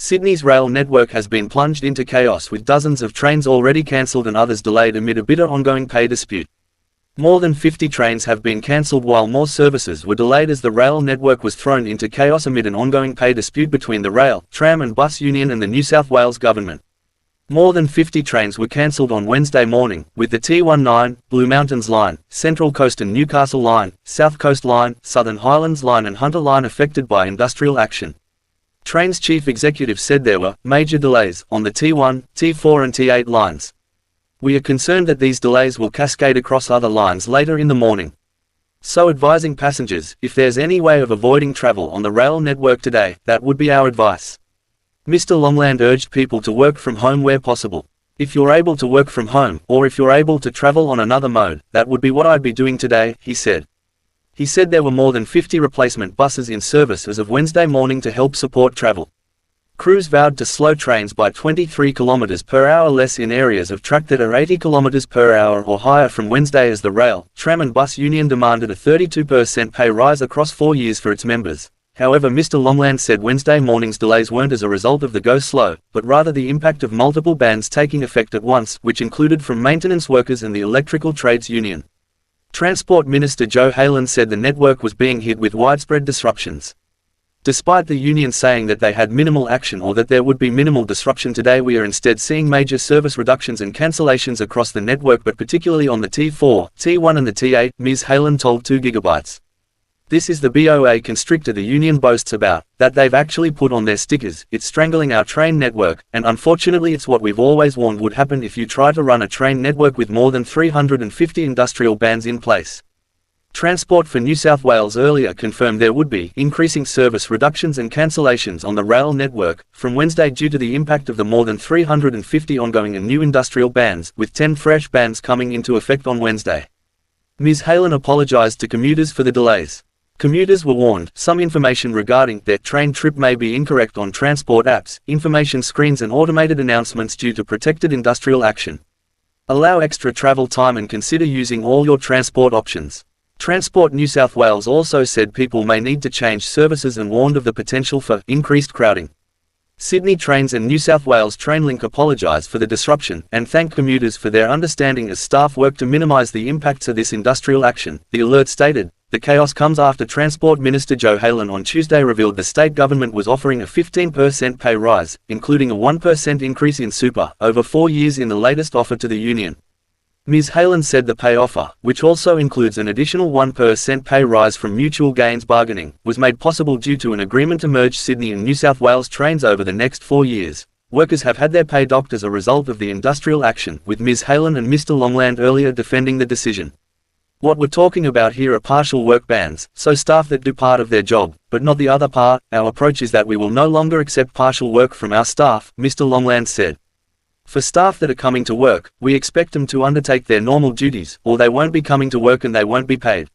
Sydney's rail network has been plunged into chaos with dozens of trains already cancelled and others delayed amid a bitter ongoing pay dispute. More than 50 trains have been cancelled while more services were delayed as the rail network was thrown into chaos amid an ongoing pay dispute between the Rail, Tram and Bus Union and the New South Wales Government. More than 50 trains were cancelled on Wednesday morning, with the T19, Blue Mountains Line, Central Coast and Newcastle Line, South Coast Line, Southern Highlands Line and Hunter Line affected by industrial action. Train's chief executive said there were major delays on the T1, T4 and T8 lines. We are concerned that these delays will cascade across other lines later in the morning. So advising passengers, if there's any way of avoiding travel on the rail network today, that would be our advice. Mr. Longland urged people to work from home where possible. If you're able to work from home, or if you're able to travel on another mode, that would be what I'd be doing today, he said. He said there were more than 50 replacement buses in service as of Wednesday morning to help support travel. Crews vowed to slow trains by 23 km per hour less in areas of track that are 80 km per hour or higher from Wednesday as the Rail, Tram and Bus Union demanded a 32% pay rise across 4 years for its members. However, Mr. Longland said Wednesday morning's delays weren't as a result of the go slow, but rather the impact of multiple bans taking effect at once, which included from maintenance workers and the Electrical Trades Union. Transport Minister Joe Highlands said the network was being hit with widespread disruptions. Despite the union saying that they had minimal action or that there would be minimal disruption today, we are instead seeing major service reductions and cancellations across the network, but particularly on the T4, T1 and the T8, Ms. Highlands told 2GB. This is the BOA constrictor the union boasts about, that they've actually put on their stickers. It's strangling our train network, and unfortunately it's what we've always warned would happen if you try to run a train network with more than 350 industrial bans in place. Transport for New South Wales earlier confirmed there would be increasing service reductions and cancellations on the rail network from Wednesday due to the impact of the more than 350 ongoing and new industrial bans, with 10 fresh bans coming into effect on Wednesday. Ms. Highlands apologised to commuters for the delays. Commuters were warned some information regarding their train trip may be incorrect on transport apps, information screens and automated announcements due to protected industrial action. Allow extra travel time and consider using all your transport options. Transport New South Wales also said people may need to change services and warned of the potential for increased crowding. Sydney Trains and New South Wales Trainlink apologised for the disruption and thanked commuters for their understanding as staff work to minimise the impacts of this industrial action. The alert stated, the chaos comes after Transport Minister Joe Highlands on Tuesday revealed the state government was offering a 15% pay rise, including a 1% increase in super, over 4 years in the latest offer to the union. Ms. Highlands said the pay offer, which also includes an additional 1% pay rise from mutual gains bargaining, was made possible due to an agreement to merge Sydney and New South Wales trains over the next 4 years. Workers have had their pay docked as a result of the industrial action, with Ms. Highlands and Mr. Longland earlier defending the decision. What we're talking about here are partial work bans, so staff that do part of their job, but not the other part. Our approach is that we will no longer accept partial work from our staff, Mr. Longland said. For staff that are coming to work, we expect them to undertake their normal duties, or they won't be coming to work and they won't be paid.